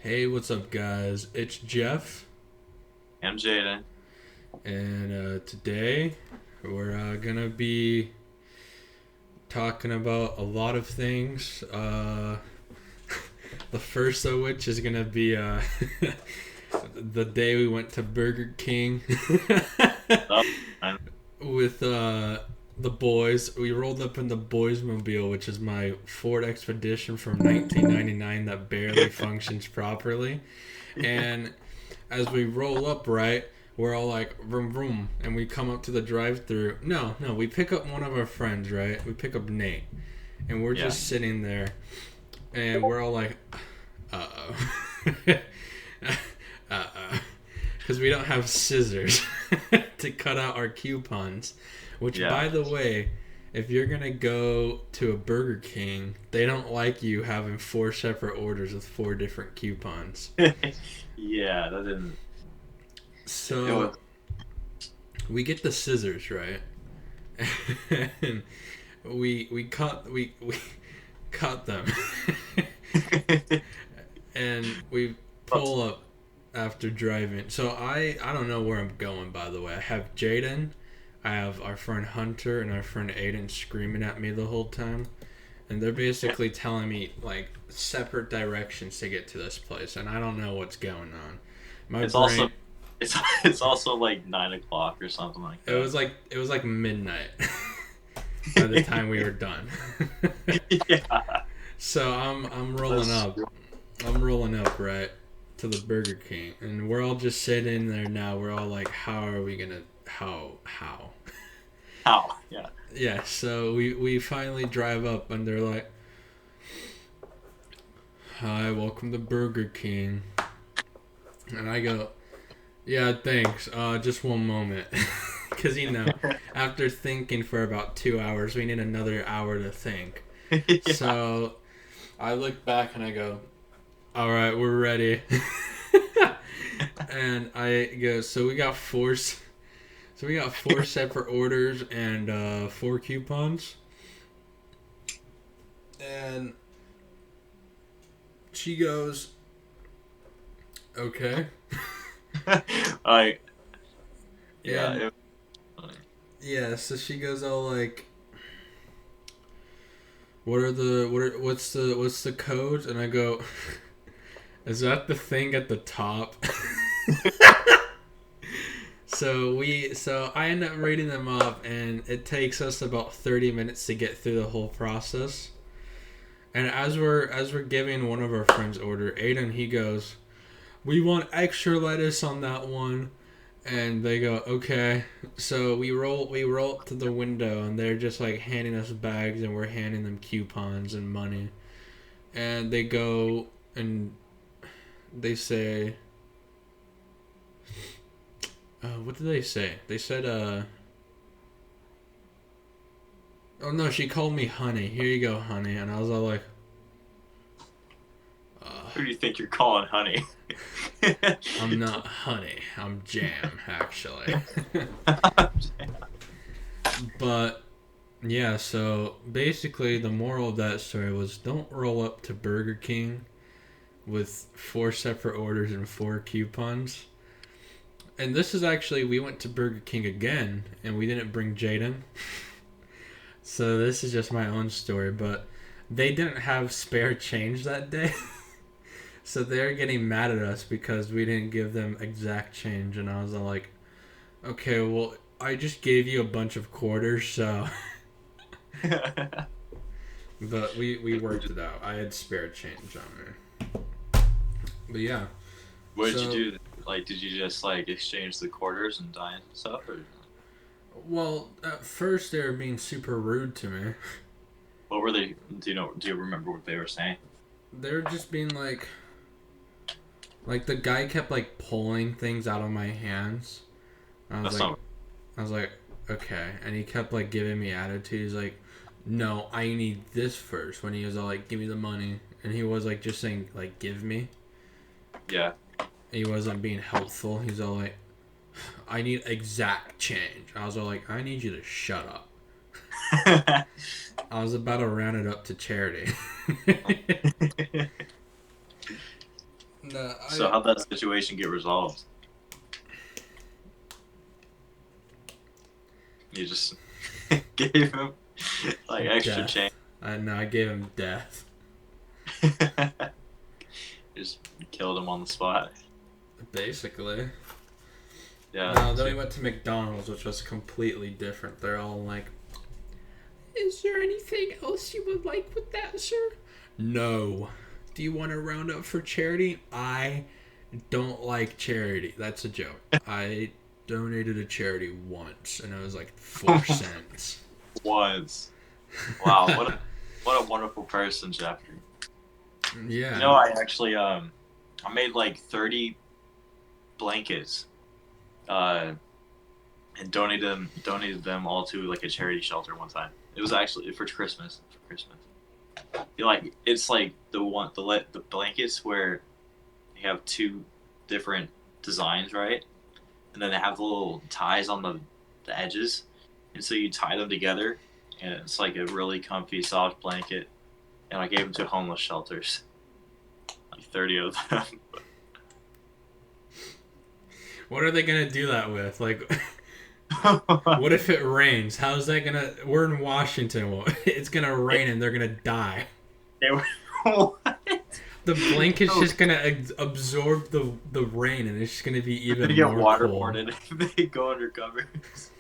Hey, what's up, guys? It's Jeff, I'm Jayden. and today we're gonna be talking about a lot of things. The first of which is gonna be the day we went to Burger King Oh, man. with the boys. We rolled up in the boys' mobile, which is my Ford Expedition from 1999 that barely functions properly, and as we roll up, right, we're all like, vroom, vroom, and we come up to the drive through. No, no, we pick up one of our friends, right? We pick up Nate, and we're Yeah. just sitting there, and we're all like, uh oh. uh oh. Because we don't have scissors to cut out our coupons. Which, Yeah. by the way, if you're going to go to a Burger King, they don't like you having four separate orders with four different coupons. Yeah, that didn't. It So was. we get the scissors, right? And we cut them. And we pull up after driving. So I don't know where I'm going, by the way. I have Jayden, I have our friend Hunter, and our friend Aiden screaming at me the whole time. And they're basically telling me like separate directions to get to this place, and I don't know what's going on. My It's also. brain. It's also like 9 o'clock or something like that. It was like midnight by the time we were done. Yeah. So I'm rolling That's up. I'm rolling up, right, to the Burger King, and we're all just sitting there now. We're all like, how are we gonna how? how. Yeah. Yeah. So we finally drive up, and they're like, hi, welcome to Burger King, and I go, yeah, thanks. Just one moment, because after thinking for about 2 hours, we need another hour to think. Yeah. So I look back and I go, all right, we're ready. And I go, so we got four separate orders and four coupons. And she goes, okay. Like. Yeah. And yeah, so she goes all like, what's the code? And I go, is that the thing at the top? So I end up reading them up, and it takes us about 30 minutes to get through the whole process. And as we're giving one of our friends order, Aiden, he goes, "We want extra lettuce on that one." And they go, "Okay." So we roll up to the window, and they're just like handing us bags, and we're handing them coupons and money. And they go and they say, what did they say? They said, oh no, she called me honey. Here you go, honey. And I was all like, uh, Who do you think you're calling, honey? I'm not honey. I'm jam, actually. But yeah, so basically the moral of that story was don't roll up to Burger King with four separate orders and four coupons. And this is actually, we went to Burger King again, and we didn't bring Jayden. So this is just my own story, but they didn't have spare change that day. So they're getting mad at us because we didn't give them exact change. And I was all like, okay, well, I just gave you a bunch of quarters, so. But we worked it out. I had spare change on me. But yeah. What did you So, do? Like, did you just like exchange the quarters and dine and stuff, or well, at first they were being super rude to me. what were they? Do you know? Do you remember what they were saying? They were just being like the guy kept like pulling things out of my hands. I was That's like, not. okay, and he kept like giving me attitude. He's like, no, I need this first. When he was all like, give me the money, and he was like just saying like, give me. Yeah. He wasn't being helpful. He's all like, I need exact change. I was all like, I need you to shut up. I was about to round it up to charity. No, So how'd that situation get resolved? You just gave him like extra death. change. I gave him death. Just killed him on the spot. Basically. Yeah. No, then we went to McDonald's, which was completely different. They're all like, "Is there anything else you would like with that, sir?" No. Do you want to round up for charity? I don't like charity. That's a joke. I donated to charity once, and it was like 4 cents. Was. Wow, what a wonderful person, Jeffrey. Yeah. You know, I actually I made like 30 blankets, and donated them all to like a charity shelter one time. It was actually for Christmas. For Christmas. It's like the blankets where you have two different designs, right? And then they have the little ties on the edges, and so you tie them together, and it's like a really comfy, soft blanket. And I gave them to homeless shelters, like 30 of them. What are they gonna do that with? Like, what if it rains? How's that gonna? We're in Washington. It's gonna rain and they're gonna die. What? The blanket's just gonna absorb the rain, and it's just gonna be They're even gonna get more cold. waterboarded if they go under covers.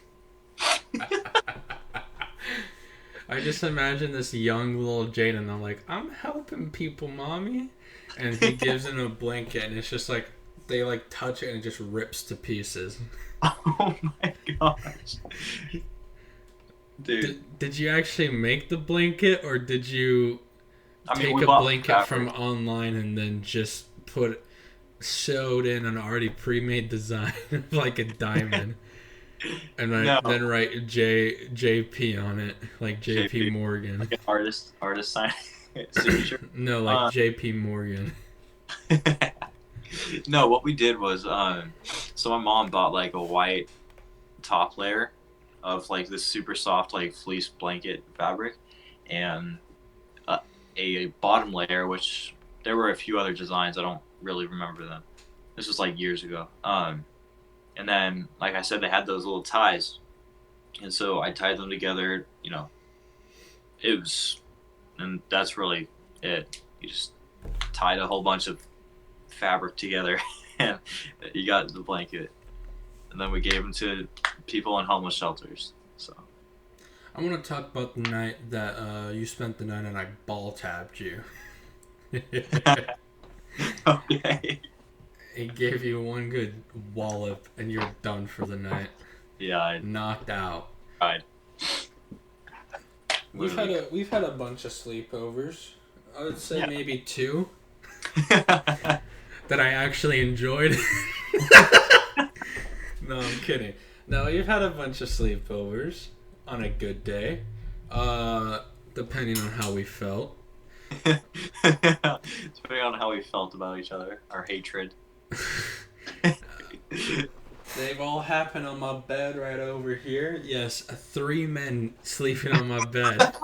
I just imagine this young little Jayden. I'm like, I'm helping people, mommy, and he gives him a blanket, and it's just like they like touch it, and it just rips to pieces. Oh my gosh, dude! Did you actually make the blanket, or did you take we a bought blanket from fabric. online and then just sewed in an already pre-made design of like a diamond, and No, then write JP on it, like JP JP, Morgan. like an artist sign signature. No, like JP Morgan. No, what we did was, so my mom bought like a white top layer of like this super soft like fleece blanket fabric, and a bottom layer, which there were a few other designs. I don't really remember them. This was like years ago. And then, like I said, they had those little ties, and so I tied them together. You know, it was, and that's really it. You just tied a whole bunch of fabric together, and you got the blanket. And then we gave them to people in homeless shelters. So I want to talk about the night that you spent the night and I ball tapped you. okay. He gave you one good wallop and you're done for the night. Yeah, I Knocked out. tried. We've had a bunch of sleepovers. I would say maybe 2 that I actually enjoyed. No, I'm kidding. No, you've had a bunch of sleepovers on a good day. Depending on how we felt. Depending on how we felt about each other, our hatred. They've all happened on my bed right over here. Yes, 3 men sleeping on my bed.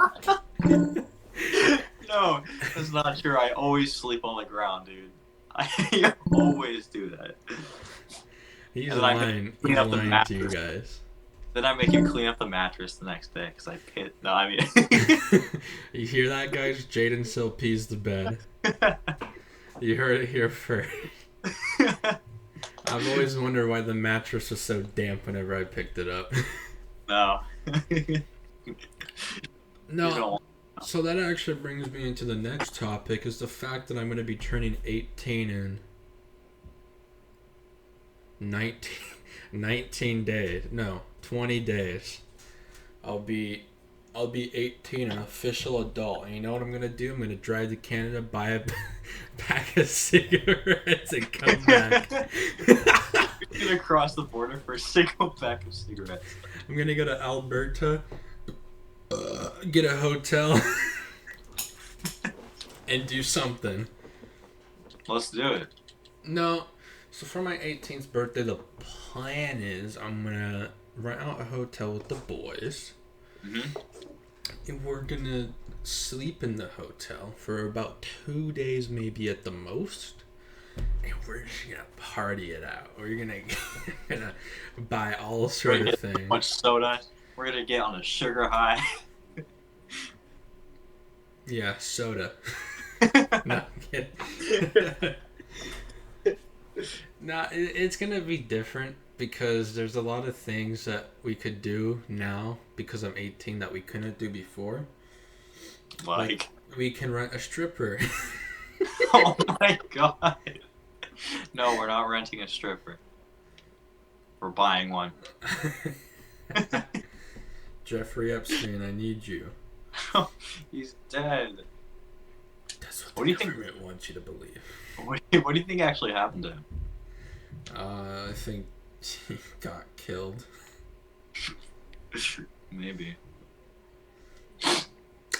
No, that's not true. I always sleep on the ground, dude. I always do that. He's And then I lying. clean He's up the lying to you mattress. guys. Then I make him clean up the mattress the next day because I pit. No, I mean. You hear that, guys? Jayden still pees the bed. You heard it here first. I've always wondered why the mattress was so damp whenever I picked it up. No. No. So that actually brings me into the next topic, is the fact that I'm going to be turning 18 in 19 days. No, 20 days. I'll be 18, an official adult. And you know what I'm going to do? I'm going to drive to Canada, buy a pack of cigarettes, and come back. You're gonna cross the border for a single pack of cigarettes. I'm going to go to Alberta, get a hotel, and do something. Let's do it. No. So for my 18th birthday, the plan is I'm going to rent out a hotel with the boys. Mm-hmm. And we're going to sleep in the hotel for about 2 days, maybe at the most. and we're just gonna party it out. We're gonna buy all We're sort gonna of get so much things. soda. We're gonna get on a sugar high. Yeah, soda. No, I'm kidding. Nah, it's gonna be different because there's a lot of things that we could do now because I'm 18 that we couldn't do before. Like Like, we can rent a stripper. oh my god. No, we're not renting a stripper. We're buying one. Jeffrey Epstein, I need you. He's dead. That's what What the do you think? government wants you to believe. What do you think actually happened to him? I think he got killed. Maybe.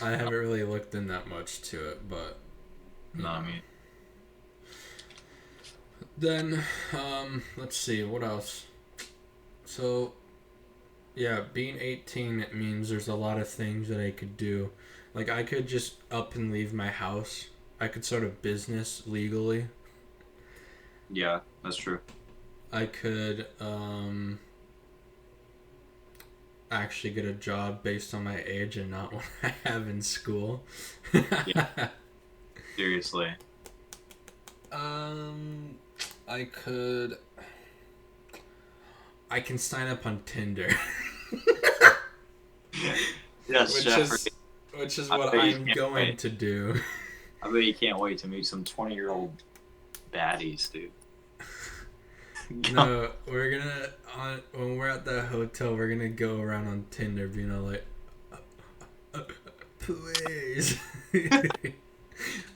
I haven't really looked in that much to it, but Not me. then let's see what else. So yeah, being 18, it means there's a lot of things that I could do. Like I could just up and leave my house. I could start a business legally. Yeah, that's true. I could actually get a job based on my age and not what I have in school. Yeah. Seriously. I could. I can sign up on Tinder, Yes, which Jeffrey. is I what bet you I'm can't going wait. to do. I bet you can't wait to meet some 20-year-old baddies, dude. No, we're gonna when we're at the hotel, we're gonna go around on Tinder, being all like, please,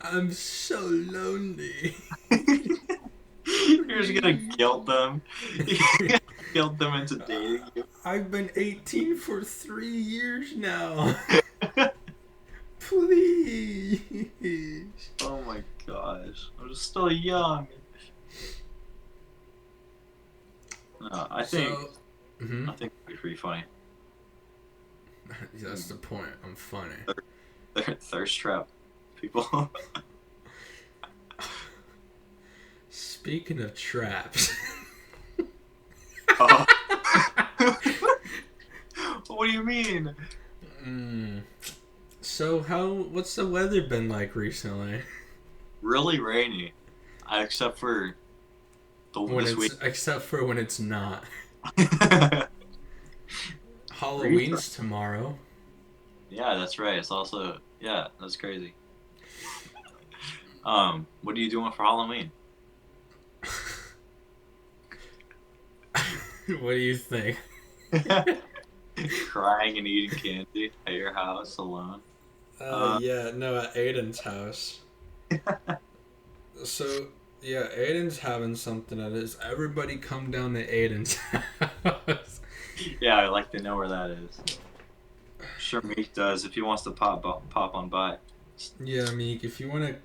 I'm so lonely. You're just gonna guilt them. Guilt them into dating you. I've been 18 for 3 years now. Please. Oh my gosh. I'm just still young. I think mhm. it'd be pretty funny. That's the point. I'm funny. Thirst trap people. Speaking of traps. Oh. What do you mean? So what's the weather been like recently? Really rainy. Except for this week. Except for when it's not. Yeah, Halloween's tomorrow. that's right. It's also that's crazy. What are you doing for Halloween? What do you think? Crying and eating candy at your house alone. Yeah, no, at Aiden's house. So, yeah, Aiden's having something that is everybody come down to Aiden's house. Yeah, I'd like to know where that is. Sure, Meek does if he wants to pop on by. Yeah, Meek, if you wanna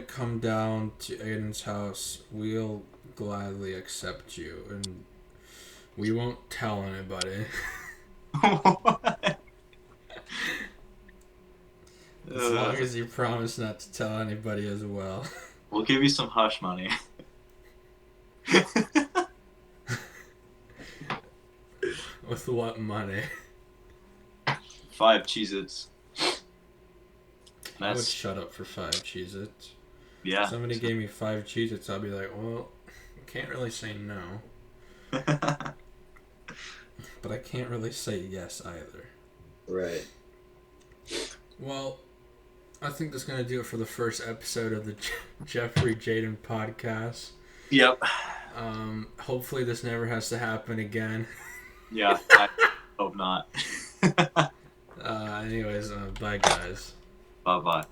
come down to Aiden's house, we'll gladly accept you, and we won't tell anybody. As long as you promise not to tell anybody as well. We'll give you some hush money. With what money? 5 Cheez-Its. I would shut up for 5 Cheez-Its. Yeah. If somebody gave me 5 Cheez-Its, I'll be like, well, I can't really say no. But I can't really say yes either. Right. Well, I think that's going to do it for the first episode of the Jeffrey Jayden podcast. Yep. Hopefully this never has to happen again. Yeah, I hope not. Anyways, bye guys. Bye-bye.